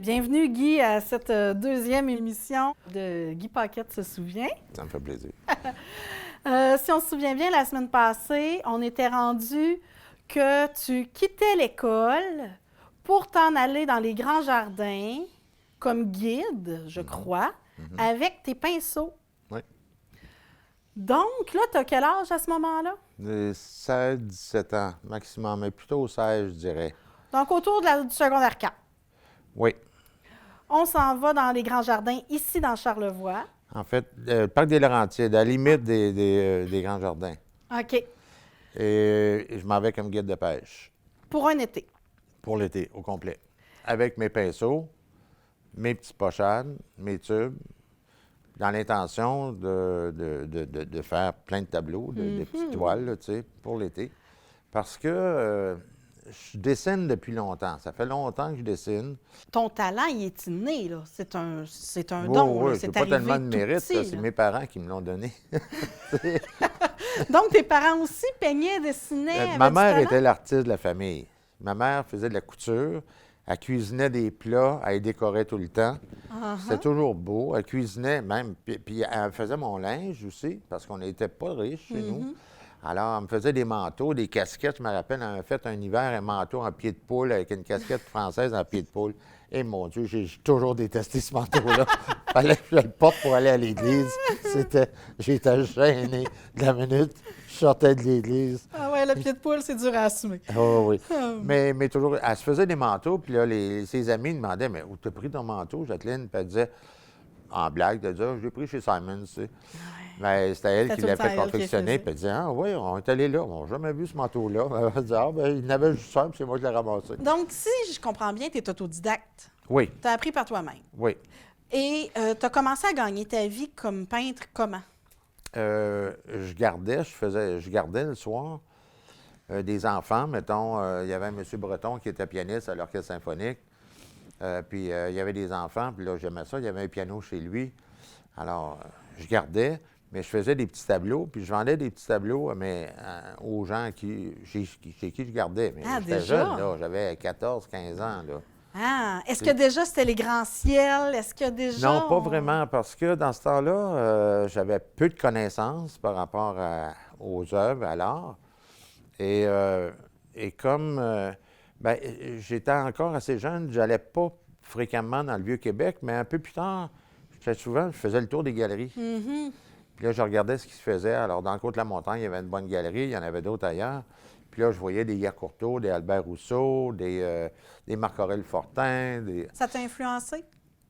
Bienvenue, Guy, à cette deuxième émission de Guy Paquette se souvient. Ça me fait plaisir. Si on se souvient bien, la semaine passée, on était rendu que tu quittais l'école pour t'en aller dans les grands jardins comme guide, je crois, avec tes pinceaux. Oui. Donc, là, tu as quel âge à ce moment-là? 16, 17 ans maximum, mais plutôt 16, je dirais. Donc, autour du secondaire 4. Oui. On s'en va dans les grands jardins, ici dans Charlevoix. En fait, le parc des Laurentides, à la limite des grands jardins. OK. Et je m'en vais comme guide de pêche Pour un été. pour l'été, au complet. Avec mes pinceaux, mes petites pochades, mes tubes, dans l'intention de faire plein de tableaux, de petites toiles, là, tu sais, pour l'été. Parce que je dessine depuis longtemps. Ça fait longtemps que je dessine. Ton talent, il est inné, là. C'est un Oui, don, là. oui, C'est j'ai pas arrivé tellement de tout mérite, petit, là, c'est là. mes parents qui me l'ont donné. Donc, tes parents aussi peignaient, dessinaient, avaient Ma du mère talent? était l'artiste de la famille. Ma mère faisait de la couture, elle cuisinait des plats, elle les décorait tout le temps. C'était toujours beau. Elle cuisinait même, puis elle faisait mon linge aussi, parce qu'on n'était pas riches chez nous. Alors, elle me faisait des manteaux, des casquettes. Je me rappelle, elle m'a fait un hiver un manteau en pied de poule avec une casquette française en pied de poule. Et mon Dieu, j'ai toujours détesté ce manteau-là. Fallait que je le porte pour aller à l'église. J'étais gêné de la minute. Je sortais de l'église. Ah ouais, le pied de poule, c'est dur à assumer. Oh, oui. Mais toujours, elle se faisait des manteaux, puis là, ses amis demandaient, mais où t'as pris ton manteau, Jacqueline? Puis elle disait, en blague, de dire, je l'ai pris chez Simon, tu sais. Mais c'était elle C'était qui tout le l'a temps fait elle qui confectionner, faisait. puis elle disait, ah oui, on est allé là, on n'a jamais vu ce manteau-là. Elle disait, ah, ben, il n'avait juste un, puis c'est moi qui l'ai ramassé. Donc, si je comprends bien, tu es autodidacte. Oui, Tu as appris par toi-même. oui. Et tu as commencé à gagner ta vie comme peintre comment? Je gardais le soir des enfants, mettons, il y avait un monsieur Breton qui était pianiste à l'orchestre symphonique, puis il y avait des enfants, puis là, j'aimais ça, il y avait un piano chez lui. Alors, je gardais, mais je faisais des petits tableaux, puis je vendais des petits tableaux aux gens chez qui je gardais. Mais Ah, j'étais déjà? jeune, là, j'avais 14, 15 ans, là. Ah, est-ce que déjà c'était les grands ciels? Est-ce que déjà... Non, pas vraiment, parce que dans ce temps-là, j'avais peu de connaissances par rapport aux œuvres, à l'art. Et comme ben, j'étais encore assez jeune, j'allais pas fréquemment dans le Vieux-Québec, mais un peu plus tard, je faisais le tour des galeries. Puis là, je regardais ce qui se faisait. Alors, dans le Côte-de-la-Montagne, il y avait une bonne galerie, il y en avait d'autres ailleurs. Puis là, je voyais des Yacourteau, des Albert Rousseau, des Marc-Aurèle Fortin. Ça t'a influencé?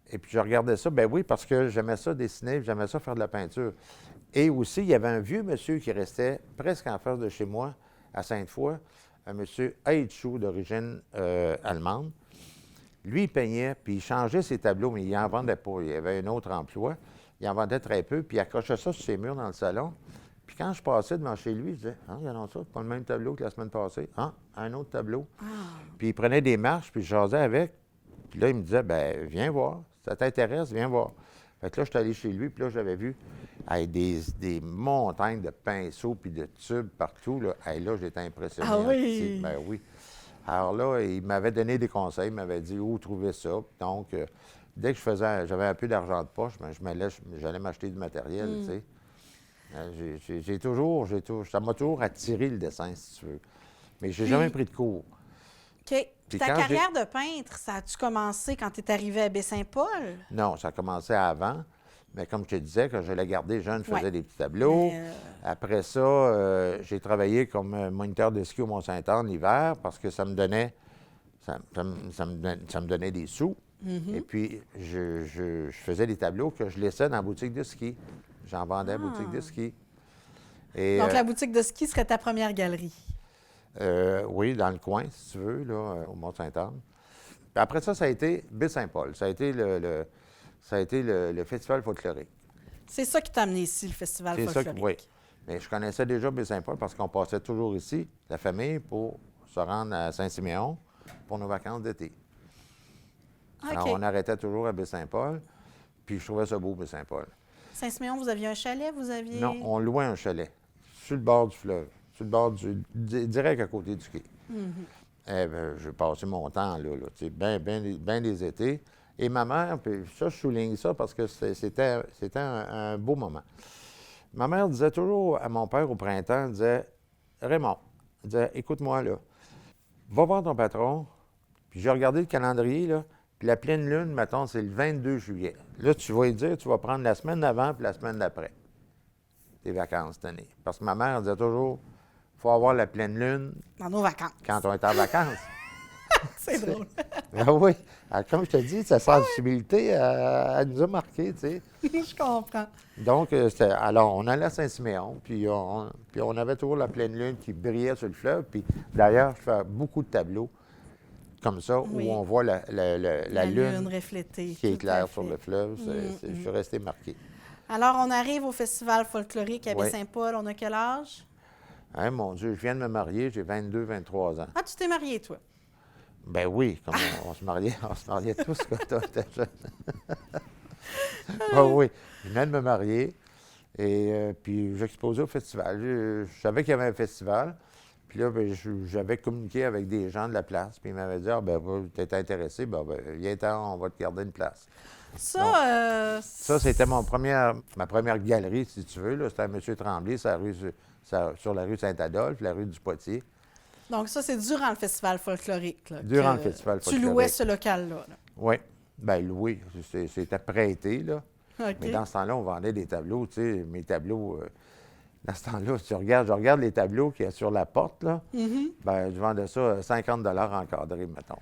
Et puis, je regardais ça. Ben oui, parce que j'aimais ça dessiner, j'aimais ça faire de la peinture. Et aussi, il y avait un vieux monsieur qui restait presque en face de chez moi, à Sainte-Foy, un monsieur Haïtchou d'origine allemande. Lui, il peignait, puis il changeait ses tableaux, mais il n'en vendait pas. Il avait un autre emploi. Il en vendait très peu, puis il accrochait ça sur ses murs dans le salon. Puis quand je passais devant chez lui, je disais, « Ah, regardons ça, c'est pas le même tableau que la semaine passée. Ah, un autre tableau. Puis il prenait des marches, puis je jasais avec. Puis là, il me disait, ben viens voir. Si ça t'intéresse, viens voir. Fait que là, je suis allé chez lui, puis là, j'avais vu des montagnes de pinceaux puis de tubes partout. Là, là j'étais impressionné. Ah oui? Ben oui. Alors là, il m'avait donné des conseils, il m'avait dit où trouver ça. Donc, dès que j'avais un peu d'argent de poche, ben, j'allais m'acheter du matériel, tu sais. Ça m'a toujours attiré le dessin, si tu veux. Mais j'ai jamais pris de cours. OK. Puis Ta quand carrière de peintre, ça a-tu commencé quand tu es arrivé à Baie-Saint-Paul? Non, ça a commencé avant. Mais comme je te disais, quand je l'ai gardé jeune, je faisais Ouais. des petits tableaux. Mais, Après ça, j'ai travaillé comme moniteur de ski au Mont-Saint-Anne l'hiver parce que ça me donnait, ça me donnait des sous. Et puis, je faisais des tableaux que je laissais dans la boutique de ski. J'en vendais à la boutique de ski. Et, Donc, la boutique de ski serait ta première galerie. oui, dans le coin, si tu veux, là, au Mont-Saint-Anne. Puis après ça, ça a été Baie-Saint-Paul. Ça a été le festival folklorique. C'est ça qui t'a amené ici, le festival C'est ça, folklorique. oui. Mais je connaissais déjà Baie-Saint-Paul parce qu'on passait toujours ici, la famille, pour se rendre à Saint-Siméon pour nos vacances d'été. OK. Alors, on arrêtait toujours à Baie-Saint-Paul, puis je trouvais ça beau, Baie-Saint-Paul. Saint-Siméon, vous aviez un chalet? Vous aviez... Non, on louait un chalet sur le bord du fleuve, sur le bord direct à côté du quai. Eh bien, j'ai passé mon temps là tu sais, bien des étés. Et ma mère, puis ça, je souligne ça parce que c'était un beau moment. Ma mère disait toujours à mon père au printemps, elle disait, Raymond, elle disait, écoute-moi là, va voir ton patron, puis j'ai regardé le calendrier, là, puis la pleine lune, mettons, c'est le 22 juillet. Là, tu vas lui dire, tu vas prendre la semaine d'avant puis la semaine d'après, tes vacances cette année. Parce que ma mère elle disait toujours, il faut avoir la pleine lune Dans nos vacances. quand on est en vacances. C'est drôle. Ah oui. Alors, comme je te dis, sa sensibilité, elle nous a marqués, tu sais. Je comprends. Donc, alors, on allait à Saint-Siméon, puis on avait toujours la pleine lune qui brillait sur le fleuve. Puis d'ailleurs, je fais beaucoup de tableaux comme ça, Oui. où on voit la lune reflétée. qui tout à éclaire fait. sur le fleuve. Je suis resté marqué. Alors, on arrive au festival folklorique à Oui. Baie-Saint-Paul. On a quel âge? Hein, mon Dieu, je viens de me marier, j'ai 22, 23 ans. Ah, tu t'es marié, toi? Ben oui, comme on se mariait tous quand on était jeunes. Ah oui, je venais de me marier et puis j'exposais au festival. Je savais qu'il y avait un festival. Puis là, ben, j'avais communiqué avec des gens de la place. Puis ils m'avaient dit, ah ben, tu es intéressé, ben, viens-t'en, on va te garder une place. Ça, Ça, c'était ma première galerie, si tu veux. C'était à M. Tremblay, sur la rue Saint-Adolphe, la rue du Potier. Donc, ça, c'est durant le festival folklorique. Là, Durant que le festival Tu folklorique. louais ce local-là. Là. Oui. Bien, loué. C'était prêté, là. OK. Mais dans ce temps-là, on vendait des tableaux, tu sais, mes tableaux. Dans ce temps-là, je regarde les tableaux qu'il y a sur la porte, là. Ben, je vendais ça à 50 encadrés, mettons.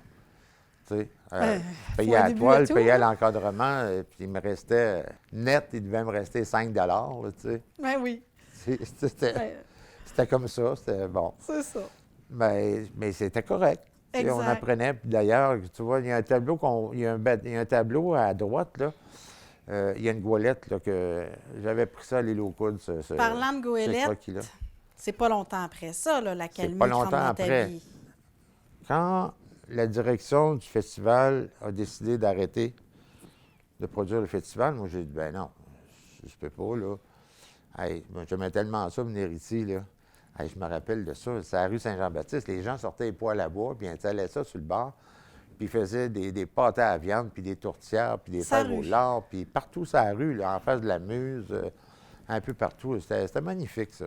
Tu sais, je payais à la toile, je payais à l'encadrement, puis il me restait, net, il devait me rester 5 là, tu sais. Ben oui. C'était comme ça, c'était bon. C'est ça. Mais c'était correct. Tu sais, Exact. on apprenait. Puis d'ailleurs, tu vois, il y a un tableau il y a un tableau à droite, là. Il y a une goélette, là, que j'avais pris ça à l'île aux coudes, Parlant de ce goélette, croquis-là. c'est pas longtemps après ça, là, l'accalmie pas qui rentre longtemps dans ta après. vie. Quand la direction du festival a décidé d'arrêter de produire le festival, moi, j'ai dit, ben non, je peux pas, là. Hey, j'aimais tellement ça, venir ici, là. Hey, je me rappelle de ça. C'est à la rue Saint-Jean-Baptiste. Les gens sortaient les poêles à bois, puis ils installaient ça sur le bar. Puis ils faisaient des pâtés à viande, puis des tourtières, puis des Sa fèves au rue. lard, puis partout sur la rue, là, en face de la Muse, un peu partout. C'était magnifique, ça.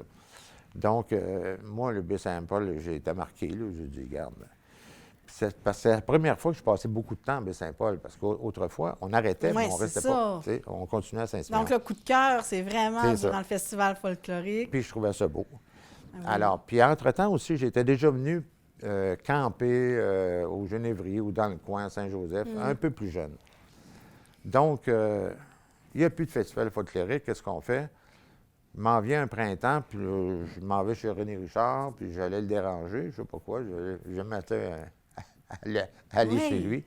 Donc, moi, le Baie-Saint-Paul, j'ai été marqué, là. J'ai dit, regarde. Parce que c'est la première fois que je passais beaucoup de temps à Baie-Saint-Paul, parce qu'autrefois, on arrêtait, mais Ouais, on c'est restait ça. pas. Tu sais, on continuait à s'inspirer. Donc, le coup de cœur, c'est vraiment C'est ça. durant le festival folklorique. Puis je trouvais ça beau. Ah oui. Alors, puis entre-temps aussi, j'étais déjà venu camper au Genévrier ou dans le coin à Saint-Joseph, un peu plus jeune. Donc, il n'y a plus de festival folklorique. Qu'est-ce qu'on fait? Il m'en vient un printemps, puis je m'en vais chez René Richard, puis j'allais le déranger, je ne sais pas quoi, je m'attendais à aller Oui. chez lui.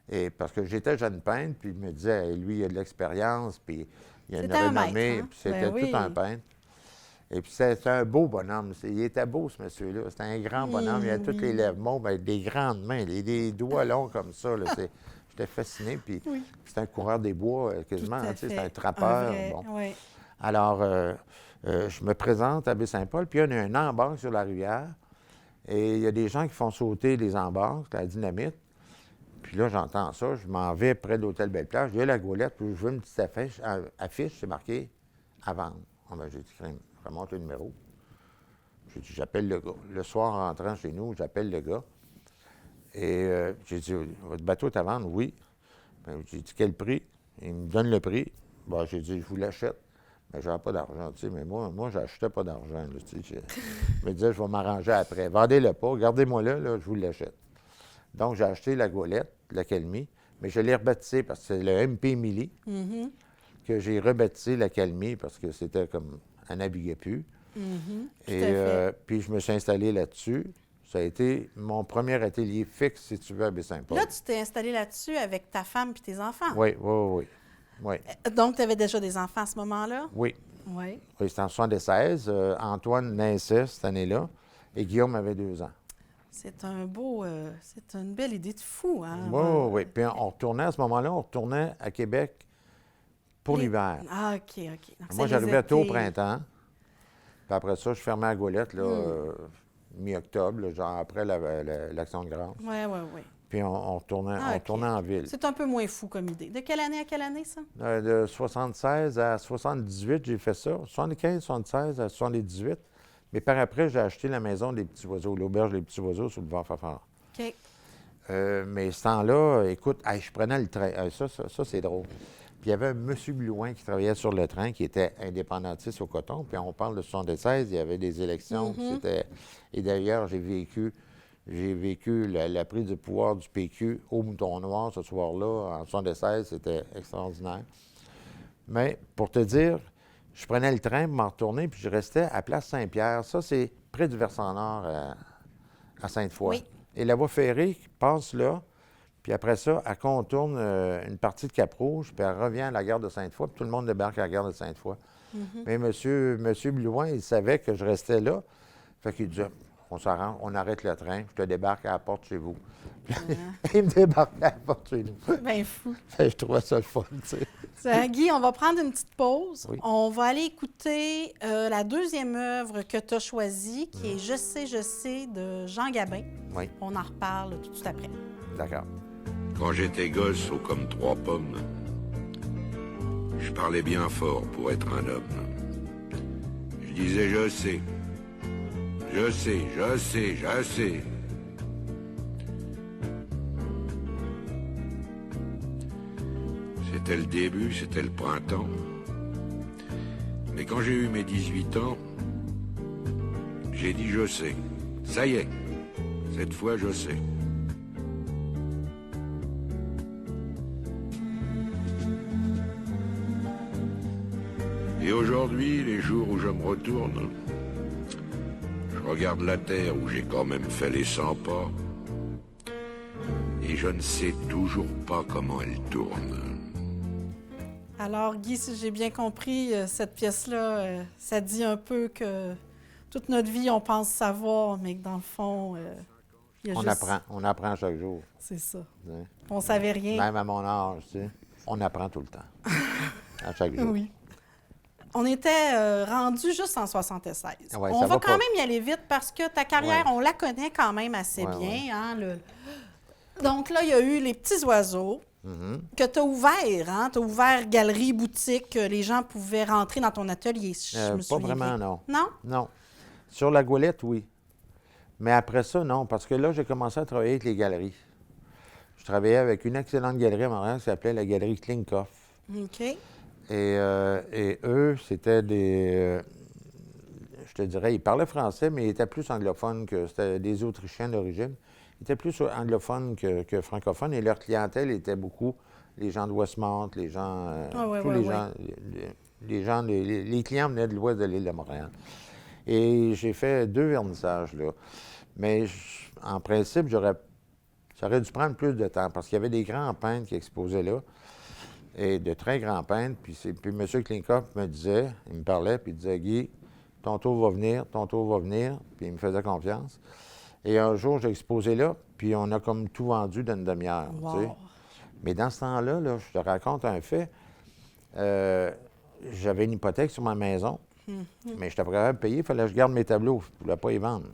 Et parce que j'étais jeune peintre, puis il me disait, hey, lui, il a de l'expérience, puis il a une C'était un maître, renommée, hein? puis c'était Ben oui. tout un peintre. Et puis c'était un beau bonhomme. Il était beau, ce monsieur-là. C'était un grand bonhomme. Il avait toutes les lèvres mauves, avec des grandes mains, des doigts longs comme ça. Là. J'étais fasciné. Puis Oui. c'était un coureur des bois, quasiment. Tout à Tu sais, fait. C'était un trappeur. vrai, Bon. oui. Alors, je me présente à Baie-Saint-Paul, puis il y a un embarque sur la rivière. Et il y a des gens qui font sauter les embarques, la dynamite. Puis là, j'entends ça. Je m'en vais près de l'hôtel Belle-Plage. J'ai la goélette, puis je veux une petite affiche, c'est marqué « À vendre ». Ah, ben, j'ai dit « Crème ». Je remonte le numéro. J'ai dit, j'appelle le gars. Le soir, en rentrant chez nous, j'appelle le gars. Et j'ai dit, votre bateau est à vendre? Oui. Ben, j'ai dit, quel prix? Il me donne le prix. Ben, j'ai dit, je vous l'achète. Mais j'avais pas d'argent, tu sais. Mais moi, j'achetais pas d'argent, là, tu sais. Je me disais, je vais m'arranger après. Vendez-le pas, gardez-moi là, je vous l'achète. Donc, j'ai acheté la goélette, la calmie, mais je l'ai rebaptisée parce que c'est le MP Millie que j'ai rebaptisé la calmie parce que c'était comme elle naviguait plus. Tout Et à fait. puis je me suis installé là-dessus. Ça a été mon premier atelier fixe, si tu veux, à Baie-Saint-Paul. Là, tu t'es installé là-dessus avec ta femme et tes enfants. Oui, oui, oui. Oui, Donc, tu avais déjà des enfants à ce moment-là? oui. Oui. Oui, c'était en 1976. Antoine naissait cette année-là et Guillaume avait 2 ans. C'est c'est une belle idée de fou, hein? Oui, oui, oui. Puis on retournait, à ce moment-là, on retournait à Québec pour l'hiver. Ah, OK, OK. Donc, Moi, ça, j'arrivais les tôt au étés- printemps. Puis après ça, je fermais la goélette, là, mi-octobre, là, genre après l'Action de grâce. Oui, oui, oui. Puis on retournait, Ah, on OK. tournait en ville. C'est un peu moins fou comme idée. De quelle année à quelle année, ça? De 76 à 78, j'ai fait ça. 75, 76 à 78. Mais par après, j'ai acheté la maison des petits oiseaux, l'auberge des petits oiseaux sur le Var-Fafard. OK. Mais ce temps-là, écoute, je prenais le train. Ça, c'est drôle. Puis il y avait un monsieur Blouin qui travaillait sur le train, qui était indépendantiste au coton. Puis on parle de 76, il y avait des élections. Et d'ailleurs, j'ai vécu la prise de pouvoir du PQ au Mouton Noir ce soir-là, en 76. C'était extraordinaire. Mais pour te dire, je prenais le train pour m'en retourner, puis je restais à Place Saint-Pierre. Ça, c'est près du versant nord à Sainte-Foy. Oui. Et la voie ferrée passe là, puis après ça, elle contourne une partie de Cap-Rouge, puis elle revient à la gare de Sainte-Foy, puis tout le monde débarque à la gare de Sainte-Foy. Mais M. Blouin, il savait que je restais là. Fait qu'il disait, on s'arrange, on arrête le train, je te débarque à la porte chez vous. Il me débarquait à la porte chez nous. Bien fou. Fait que je trouvais ça le fun, tu sais. Guy, on va prendre une petite pause. Oui. On va aller écouter la deuxième œuvre que tu as choisie, qui est Je sais de Jean Gabin. Oui, On en reparle tout de suite après. d'accord. Quand j'étais gosse, haut comme 3 pommes, je parlais bien fort pour être un homme. Je disais je sais, je sais, je sais, je sais. C'était le début, c'était le printemps. Mais quand j'ai eu mes 18 ans, j'ai dit je sais. Ça y est, cette fois je sais. Et aujourd'hui, les jours où je me retourne, je regarde la terre où j'ai quand même fait les 100 pas, et je ne sais toujours pas comment elle tourne. Alors, Guy, si j'ai bien compris, cette pièce-là, ça dit un peu que toute notre vie, on pense savoir, mais que dans le fond, il y a juste... On apprend chaque jour. C'est ça. Tu sais. On savait rien. Même à mon âge, tu sais, on apprend tout le temps. À chaque jour. Oui. On était rendu juste en 76. Ouais, On ça va va quand pas. même y aller vite parce que ta carrière, Ouais. on la connaît quand même assez Ouais, bien. ouais. Hein, Donc là, il y a eu les petits oiseaux que tu as ouverts. Hein? Tu as ouvert galerie, boutique, les gens pouvaient rentrer dans ton atelier, si je me Pas souviens vraiment, bien. non. Non? Non. Sur la Goélette, oui. Mais après ça, non, parce que là, j'ai commencé à travailler avec les galeries. Je travaillais avec une excellente galerie à Montréal qui s'appelait la galerie Klinkoff. OK. Et eux, c'était des... je te dirais, ils parlaient français, mais ils étaient plus anglophones que... C'était des Autrichiens d'origine. Ils étaient plus anglophones que francophones, et leur clientèle était beaucoup les gens de Westmount, les gens... tous les gens... Les clients venaient de l'ouest de l'île de Montréal. Et j'ai fait 2 vernissages, là. Mais en principe, ça aurait dû prendre plus de temps, parce qu'il y avait des grands peintres qui exposaient là, et de très grands peintres. Puis M. Klinkoff me disait, il me parlait, puis il disait, Guy, ton tour va venir, puis il me faisait confiance. Et un jour, j'ai exposé là, puis on a comme tout vendu d'une demi-heure, tu sais. Wow. Mais dans ce temps-là, là, je te raconte un fait. J'avais une hypothèque sur ma maison, mais je n'étais pas capable de payer. Il fallait que je garde mes tableaux. Je ne voulais pas y vendre.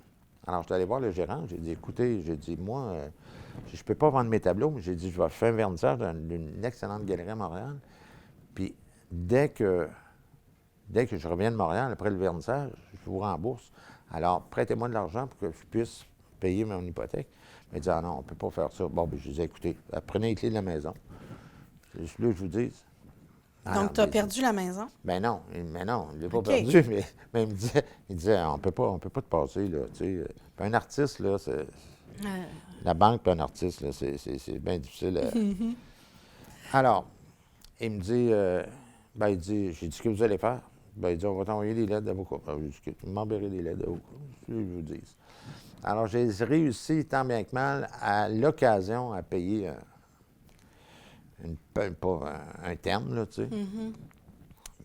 Alors, je suis allé voir le gérant. J'ai dit, écoutez, moi, je ne peux pas vendre mes tableaux, mais j'ai dit, je vais faire un vernissage d'une excellente galerie à Montréal. Puis, dès que je reviens de Montréal, après le vernissage, je vous rembourse. Alors, prêtez-moi de l'argent pour que je puisse payer mon hypothèque. Il m'a dit, ah non, on ne peut pas faire ça. Bon, bien, je disais, écoutez, prenez les clés de la maison. Là, je vous dis. Donc, tu as perdu la maison? Ben non, je ne l'ai pas OK. perdu, mais il disait, on peut pas te passer, là, tu sais. Puis un artiste, là, c'est... La banque puis un artiste, là, c'est bien difficile. Alors, il me dit, j'ai dit, ce que vous allez faire? Ben, il dit, on va t'envoyer des lettres d'avocat. Ben, j'ai dit, m'enverrez des lettres d'avocat, c'est ce que je vous dis. Alors, j'ai réussi, tant bien que mal, à l'occasion, à payer un terme, là, tu sais.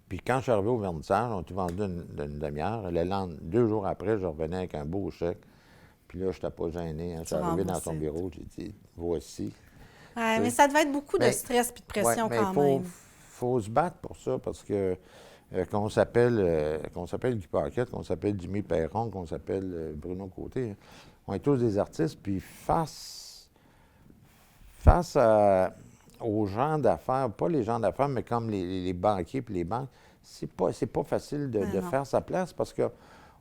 Puis quand je suis arrivé au vernissage, on a tout vendu d'une demi-heure. 2 jours après, je revenais avec un beau chèque. Puis là, je n'étais pas gêné. Hein. Je suis arrivé dans son bureau, j'ai dit, voici. Ouais, mais ça devait être beaucoup de stress et de pression mais quand même. faut se battre pour ça, parce que qu'on s'appelle Guy Paquette, qu'on s'appelle Jimmy Perron, qu'on s'appelle Bruno Côté. Hein. On est tous des artistes, puis face aux gens d'affaires, pas les gens d'affaires, mais comme les banquiers puis les banques, c'est pas facile de faire sa place parce que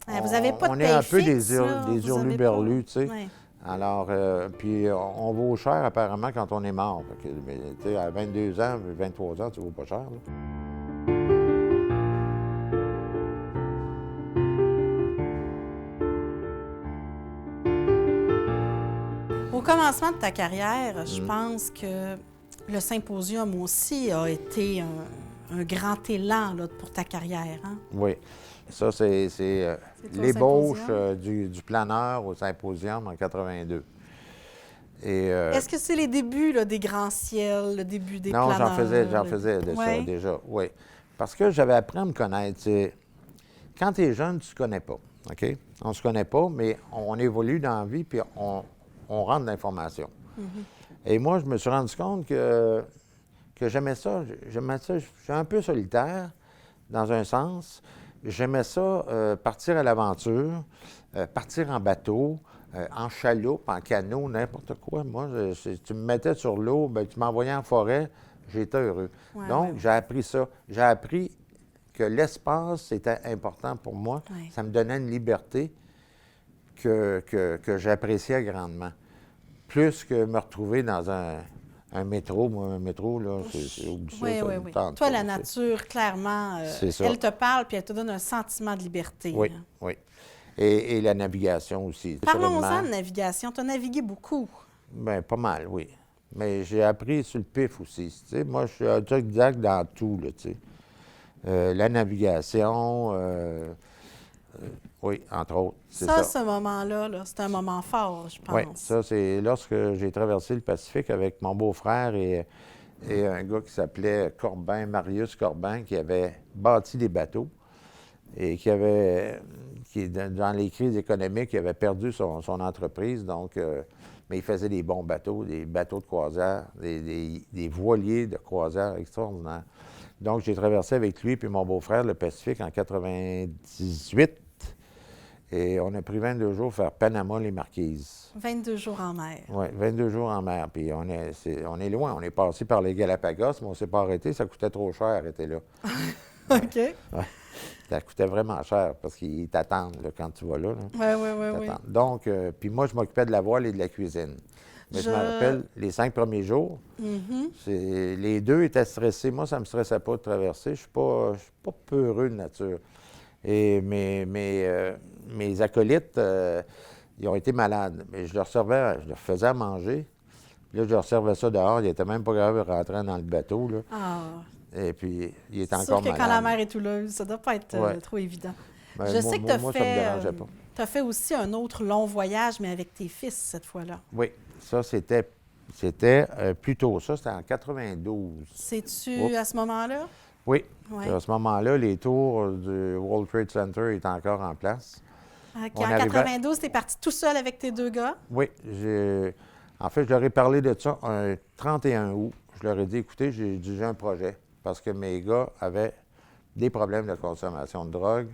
vous avez pas de on est un peu fixe, des hurluberlus, tu sais. Ouais. Alors, puis on vaut cher apparemment quand on est mort. Mais, tu sais, à 22 ans, 23 ans, tu vaux pas cher. Là. Au commencement de ta carrière, je pense que le symposium aussi a été un grand élan là, pour ta carrière. Hein? Oui. Ça, c'est l'ébauche du planeur au symposium en 82. Est-ce que c'est les débuts là, des grands ciels, le début des planeurs? Non, j'en faisais de ça déjà, oui. Parce que j'avais appris à me connaître. Quand tu es jeune, tu ne te connais pas, OK? On ne se connaît pas, mais on évolue dans la vie, puis on rentre de l'information. Et moi, je me suis rendu compte que j'aimais ça. Je suis un peu solitaire, dans un sens. J'aimais ça, partir à l'aventure, partir en bateau, en chaloupe, en canot, n'importe quoi. Moi, tu me mettais sur l'eau, bien, tu m'envoyais en forêt, j'étais heureux. Ouais, Donc, j'ai appris ça. J'ai appris que l'espace, c'était important pour moi. Ouais. Ça me donnait une liberté que j'appréciais grandement. Plus que me retrouver dans un métro. Moi, un métro, là, c'est oublie ça. Oui. Toi, la nature, clairement, elle te parle puis elle te donne un sentiment de liberté. Oui, hein. oui. Et la navigation aussi. Parlons-en de navigation. Tu as navigué beaucoup. Bien, pas mal, oui. Mais j'ai appris sur le pif aussi. Tu sais, moi, je suis autodidacte dans tout, là, tu sais. La navigation, oui, entre autres. Ça, ce moment-là, là, c'est un moment fort, je pense. Oui, ça, c'est lorsque j'ai traversé le Pacifique avec mon beau-frère et un gars qui s'appelait Marius Corbin, qui avait bâti des bateaux et dans les crises économiques, il avait perdu son entreprise. Donc, mais il faisait des bons bateaux, des bateaux de croisière, des voiliers de croisière extraordinaires. Donc, j'ai traversé avec lui et mon beau-frère le Pacifique en 98. Et on a pris 22 jours pour faire Panama-les Marquises. 22 jours en mer. Oui, 22 jours en mer. Puis on est loin. On est passé par les Galapagos, mais on ne s'est pas arrêté. Ça coûtait trop cher arrêter là. OK. Ouais. Ça coûtait vraiment cher parce qu'ils t'attendent là, quand tu vas là. Oui. Donc, puis moi, je m'occupais de la voile et de la cuisine. Mais je me rappelle, les 5 premiers jours, les deux étaient stressés. Moi, ça ne me stressait pas de traverser. Je ne suis pas peureux de nature. Et mes acolytes, ils ont été malades. Mais je leur faisais à manger. Puis là, je leur servais ça dehors. Ils n'étaient même pas capables de rentrer dans le bateau. Là. Ah. Et puis, il était Sauf encore que malade. quand la mer est houleuse, ça ne doit pas être trop évident. Ben, je sais que tu as ça me dérangeait pas. Tu as fait aussi un autre long voyage, mais avec tes fils cette fois-là. Oui, ça, c'était plus tôt. Ça, c'était en 92. C'est-tu à ce moment-là? Oui. Ouais. À ce moment-là, les tours du World Trade Center étaient encore en place. OK. En 92, tu es parti tout seul avec tes deux gars? Oui. En fait, je leur ai parlé de ça un 31 août. Je leur ai dit, écoutez, j'ai un projet parce que mes gars avaient des problèmes de consommation de drogue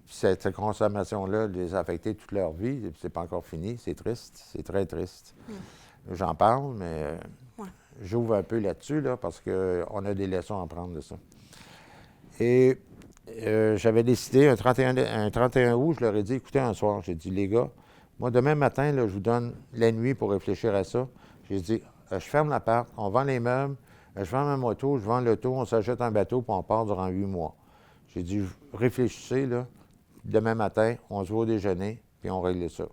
cette consommation-là les a affectés toute leur vie. C'est pas encore fini. C'est triste. C'est très triste. J'en parle, mais j'ouvre un peu là-dessus là, parce qu'on a des leçons à prendre de ça. Et j'avais décidé, un 31 août, je leur ai dit, écoutez, un soir, j'ai dit, les gars, moi, demain matin, là, je vous donne la nuit pour réfléchir à ça. J'ai dit, je ferme l'appart, on vend les meubles, je vends ma moto, je vends l'auto, on s'achète un bateau, puis on part durant 8 mois. J'ai dit, réfléchissez, là. Demain matin, on se voit au déjeuner, puis on règle ça.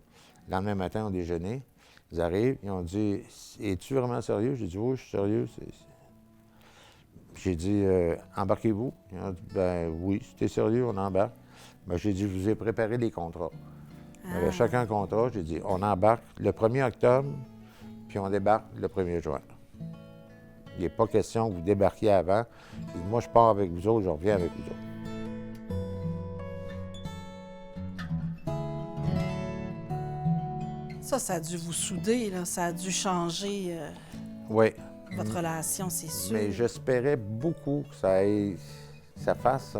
Le lendemain matin, au déjeuner, ils arrivent, ils ont dit, es-tu vraiment sérieux? J'ai dit, oui, je suis sérieux. J'ai dit, embarquez-vous? Ils ont dit, ben oui, si t'es sérieux, on embarque. Ben, j'ai dit, je vous ai préparé des contrats. Il y avait chacun un contrat. J'ai dit, on embarque le 1er octobre, puis on débarque le 1er juin. Il n'est pas question que vous débarquiez avant. J'ai dit, moi, je pars avec vous autres, je reviens avec vous autres. Ça a dû vous souder, là. Ça a dû changer. Oui. votre relation, c'est sûr. Mais j'espérais beaucoup que ça fasse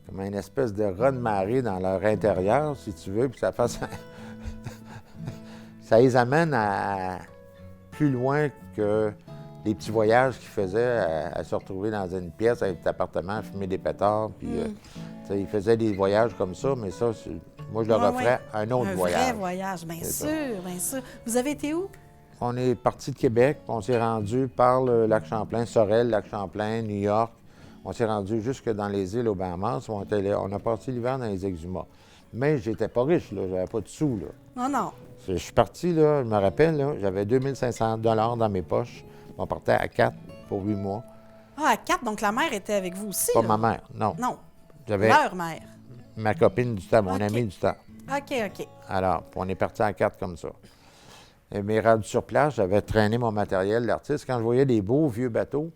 comme une espèce de raz-de-marée dans leur intérieur, si tu veux, puis ça fasse... ça les amène à plus loin que les petits voyages qu'ils faisaient à se retrouver dans une pièce avec un appartement, à fumer des pétards, puis ils faisaient des voyages comme ça, mais ça, moi, je leur offrais un autre voyage. Un vrai voyage, bien sûr, bien sûr. Vous avez été où? On est parti de Québec, puis on s'est rendu par le lac Champlain, Sorel, lac Champlain, New York. On s'est rendu jusque dans les îles aux Bahamas. On a passé l'hiver dans les Exumas. Mais j'étais pas riche, là. J'avais pas de sous, là. Non, non. Je suis parti, là, je me rappelle, là, j'avais 2500 $ dans mes poches. On partait à 4 pour 8 mois. Ah, à 4, donc la mère était avec vous aussi, Pas là? ma mère, non. Non, J'avais leur mère. ma copine du temps, mon OK. ami du temps. OK, OK. Alors, on est parti à 4 comme ça. Mais rendu sur place, j'avais traîné mon matériel d'artiste. Quand je voyais des beaux vieux bateaux,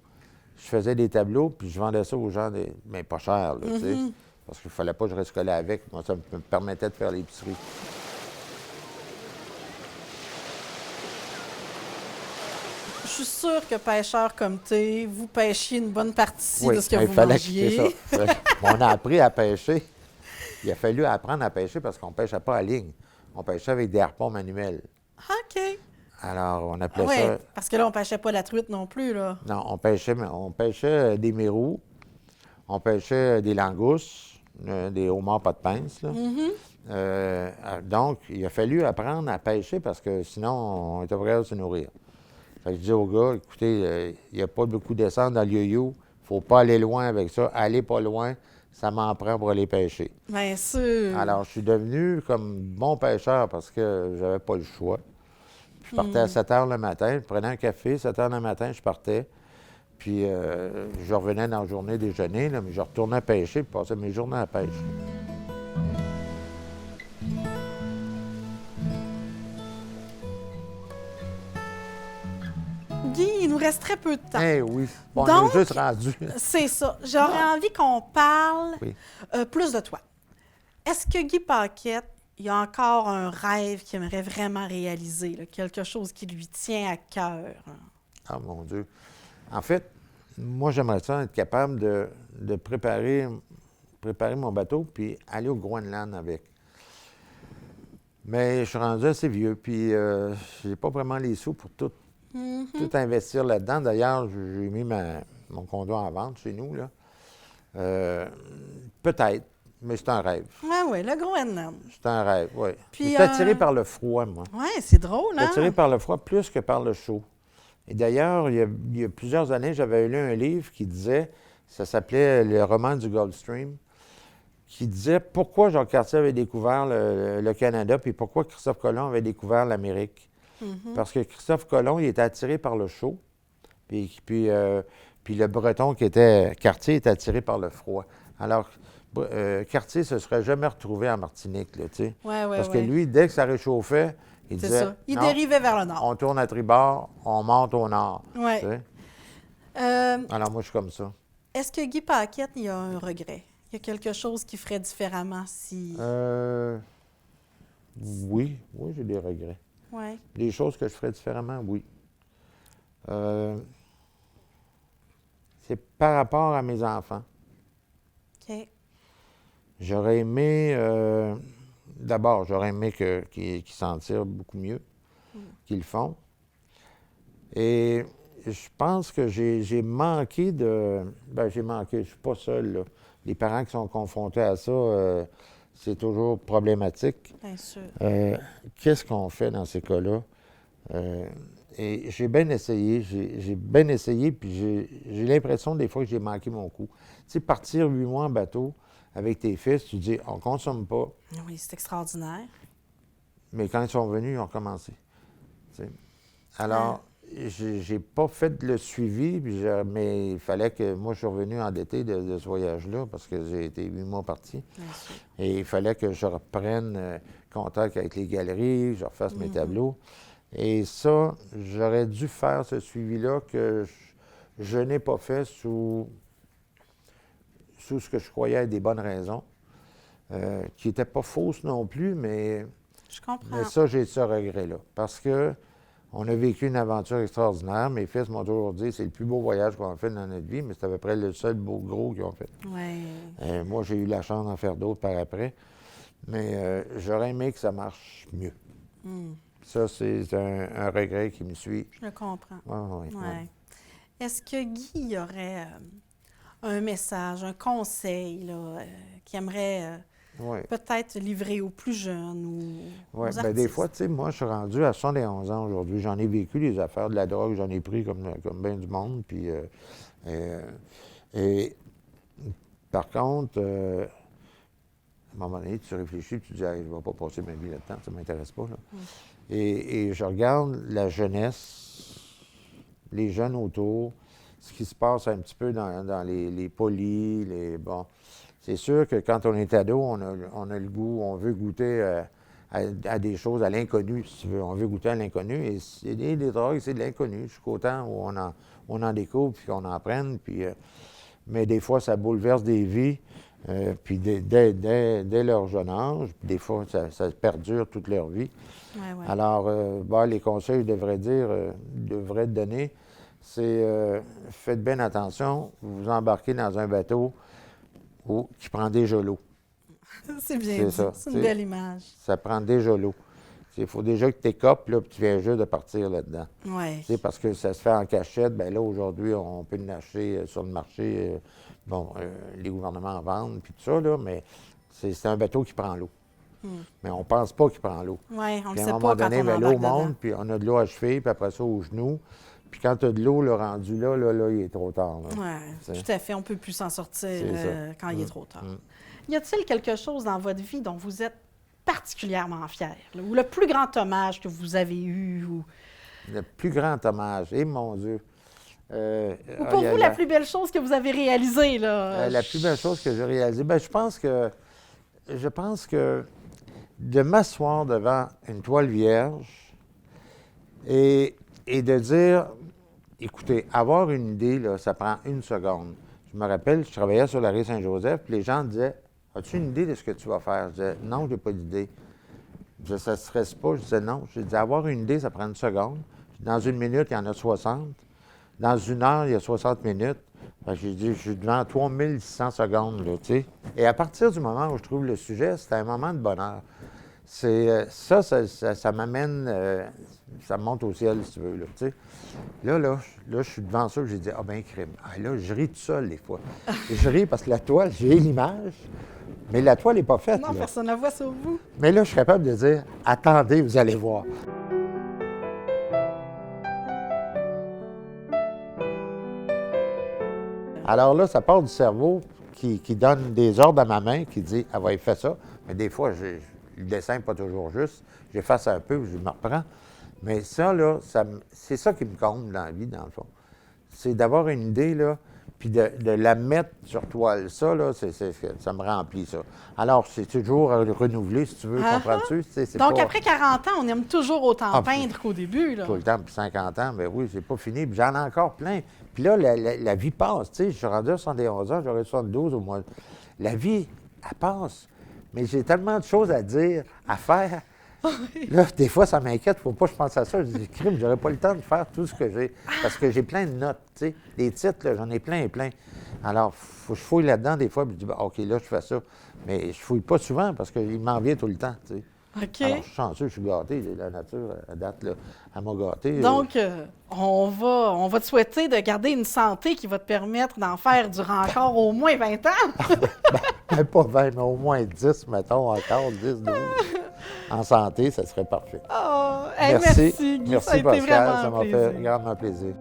je faisais des tableaux, puis je vendais ça aux gens, mais pas cher, là, tu sais. Parce qu'il ne fallait pas que je reste collé avec. Moi, ça me permettait de faire l'épicerie. Je suis sûre que pêcheur comme t'es, vous pêchiez une bonne partie Oui, de ce que il vous fallait mangiez. que c'est ça. On a appris à pêcher. Il a fallu apprendre à pêcher parce qu'on ne pêchait pas à ligne. On pêchait avec des harpons manuels. OK. Alors, on appelait Oui, ça... parce que là, on pêchait pas la truite non plus, là. Non, on pêchait des mérous, on pêchait des langoustes, des homards pas de pince, là. Donc, il a fallu apprendre à pêcher parce que sinon, on était prêt à se nourrir. Fait que je dis aux gars, écoutez, il n'y a pas beaucoup d'essence dans le yo-yo, il ne faut pas aller loin avec ça. Allez pas loin, ça m'en prend pour aller pêcher. Bien sûr. Alors, je suis devenu comme bon pêcheur parce que j'avais pas le choix. Je partais à 7 h le matin, je prenais un café, 7 h le matin, je partais. Puis je revenais dans la journée déjeuner, là, mais je retournais pêcher, puis passais mes journées à pêche. Guy, il nous reste très peu de temps. Eh oui, bon, Donc, on est juste rendu. C'est ça. J'aurais envie qu'on parle Oui. plus de toi. Est-ce que Guy Paquette, il y a encore un rêve qu'il aimerait vraiment réaliser, là, quelque chose qui lui tient à cœur? Ah, mon Dieu. En fait, moi, j'aimerais ça être capable de préparer mon bateau puis aller au Groenland avec. Mais je suis rendu assez vieux, puis j'ai pas vraiment les sous pour tout investir là-dedans. D'ailleurs, j'ai mis mon condo en vente chez nous, là. Peut-être, mais c'est un rêve. Oui, le Groenland. C'est un rêve, oui. Puis, Je suis attiré par le froid, moi. Oui, c'est drôle, Je suis hein? attiré par le froid plus que par le chaud. Et d'ailleurs, il y a plusieurs années, j'avais lu un livre qui disait, ça s'appelait Le roman du Gulf Stream, qui disait pourquoi Jacques Cartier avait découvert le Canada, puis pourquoi Christophe Colomb avait découvert l'Amérique. Parce que Christophe Colomb, il était attiré par le chaud, puis le Breton qui était Cartier était attiré par le froid. Alors, Cartier ne se serait jamais retrouvé en Martinique, là, tu sais. Oui, Parce que lui, dès que ça réchauffait, il C'est disait... ça. Il non, dérivait vers le nord. on tourne à tribord, on monte au nord. Ouais. Tu sais. Alors, moi, je suis comme ça. Est-ce que Guy Paquette, il y a un regret? Il y a quelque chose qu'il ferait différemment si... Oui, j'ai des regrets. Oui. Des choses que je ferais différemment, oui. C'est par rapport à mes enfants. OK. J'aurais aimé, d'abord, j'aurais aimé qu'ils s'en tirent beaucoup mieux qu'ils le font. Et je pense que j'ai manqué de... Bien, j'ai manqué, je ne suis pas seul, là. Les parents qui sont confrontés à ça, c'est toujours problématique. Bien sûr. Qu'est-ce qu'on fait dans ces cas-là? Et j'ai bien essayé, puis j'ai l'impression des fois que j'ai manqué mon coup. Tu sais, partir 8 mois en bateau avec tes fils, tu dis, on ne consomme pas. Oui, c'est extraordinaire. Mais quand ils sont venus, ils ont commencé. Tu sais. Alors, j'ai pas fait le suivi, mais il fallait que... Moi, je suis revenu endetté de ce voyage-là parce que j'ai été 8 mois parti. Bien sûr. Et il fallait que je reprenne contact avec les galeries, je refasse mes tableaux. Et ça, j'aurais dû faire ce suivi-là que je n'ai pas fait sous ce que je croyais être des bonnes raisons, qui n'étaient pas fausses non plus, mais Je comprends. mais ça, j'ai ce regret-là. Parce que On a vécu une aventure extraordinaire. Mes fils m'ont toujours dit c'est le plus beau voyage qu'on a fait dans notre vie, mais c'est à peu près le seul beau gros qu'ils ont fait. Ouais. Moi, j'ai eu la chance d'en faire d'autres par après, mais j'aurais aimé que ça marche mieux. Ça, c'est un regret qui me suit. Je le comprends. Oui. Ouais. Est-ce que Guy y aurait un message, un conseil là, qu'il aimerait peut-être livrer aux plus jeunes ou aux artistes? Des fois, tu sais, moi, je suis rendu à 71 ans aujourd'hui. J'en ai vécu les affaires de la drogue, j'en ai pris comme bien du monde. Puis, par contre, à un moment donné, tu réfléchis et tu dis je ne vais pas passer ma vie là-dedans, ça ne m'intéresse pas. Là. Et je regarde la jeunesse, les jeunes autour, ce qui se passe un petit peu dans les polis, bon. C'est sûr que quand on est ado, on a le goût, on veut goûter à des choses, à l'inconnu, si tu veux. On veut goûter à l'inconnu. Et des drogues, c'est de l'inconnu. Jusqu'au temps où on en découvre puis qu'on en prenne. Mais des fois, ça bouleverse des vies. Puis dès leur jeune âge, puis des fois, ça perdure toute leur vie. Ouais. Alors, les conseils que je devrais donner, c'est faites bien attention, vous embarquez dans un bateau qui prend déjà l'eau. C'est bien dit. C'est une belle image. Ça prend déjà l'eau. Il faut déjà que tu écopes, là, puis tu viens juste de partir là-dedans. Oui. Parce que ça se fait en cachette. Bien là, aujourd'hui, on peut l'acheter sur le marché. Les gouvernements en vendent, puis tout ça, là, mais c'est un bateau qui prend l'eau. Mais on ne pense pas qu'il prend l'eau. Oui, on ne le Puis sait à un pas moment quand donné, on l'eau embarque monte, dedans. puis on a de l'eau à cheville, puis après ça aux genoux. Puis quand tu as de l'eau le rendu là, il est trop tard. Oui, tout à fait. On ne peut plus s'en sortir quand il est trop tard. Y a-t-il quelque chose dans votre vie dont vous êtes particulièrement fier, là, ou le plus grand hommage que vous avez eu? Ou... Le plus grand hommage, mon Dieu. Ou pour vous, la plus belle chose que vous avez réalisée? Là, la plus belle chose que j'ai réalisée, je pense que de m'asseoir devant une toile vierge et de dire, écoutez, avoir une idée, là, ça prend 1 seconde. Je me rappelle, je travaillais sur la rue Saint-Joseph, puis les gens disaient, as-tu une idée de ce que tu vas faire? Je disais, non, je n'ai pas d'idée. Je disais, ça ne stresse pas. Je disais, non. Je disais, avoir une idée, ça prend 1 seconde. Dans 1 minute, il y en a 60. Dans 1 heure, il y a 60 minutes. J'ai dit, je suis devant 3600 secondes, là, tu sais. Et à partir du moment où je trouve le sujet, c'est un moment de bonheur. C'est ça m'amène, ça me monte au ciel, si tu veux, là, tu sais. Là, je suis devant ça, j'ai dit, crime. Là, je ris tout seul, des fois. Je ris parce que la toile, j'ai l'image, mais la toile n'est pas faite. Non, personne ne la voit sur vous. Mais là, je suis capable de dire, attendez, vous allez voir. Alors là, ça part du cerveau qui donne des ordres à ma main, qui dit, ah ouais, fais ça. Mais des fois, le dessin n'est pas toujours juste. J'efface un peu, je me reprends. Mais ça, là, c'est ça qui me comble dans la vie, dans le fond. C'est d'avoir une idée, là, puis de la mettre sur toile. Ça, là, ça me remplit, ça. Alors, c'est toujours à renouveler, si tu veux, comprends-tu? Donc, après 40 ans, on aime toujours autant peindre qu'au début, là. Tout le temps, puis 50 ans, bien oui, c'est pas fini. Puis j'en ai encore plein. Puis là, la vie passe, tu sais. Je suis rendu à 71 ans, j'aurai 72 au moins. La vie, elle passe. Mais j'ai tellement de choses à dire, à faire. Là, des fois, ça m'inquiète. Faut pas que je pense à ça. Je dis, crime, j'aurais pas le temps de faire tout ce que j'ai. Parce que j'ai plein de notes, tu sais. Des titres, là, j'en ai plein et plein. Alors, faut que je fouille là-dedans des fois, puis je dis, OK, là, je fais ça. Mais je fouille pas souvent parce qu'il m'en vient tout le temps, tu sais. OK. Alors, je suis chanceux, je suis gâté. La nature, à date, là, elle m'a gâté. Donc, on va te souhaiter de garder une santé qui va te permettre d'en faire durant encore au moins 20 ans. Pas 20, mais au moins 10, mettons, encore 10, 12. En santé, ça serait parfait. Merci, Guy. Merci, Ça a été Pascal. vraiment Ça m'a fait grandement plaisir.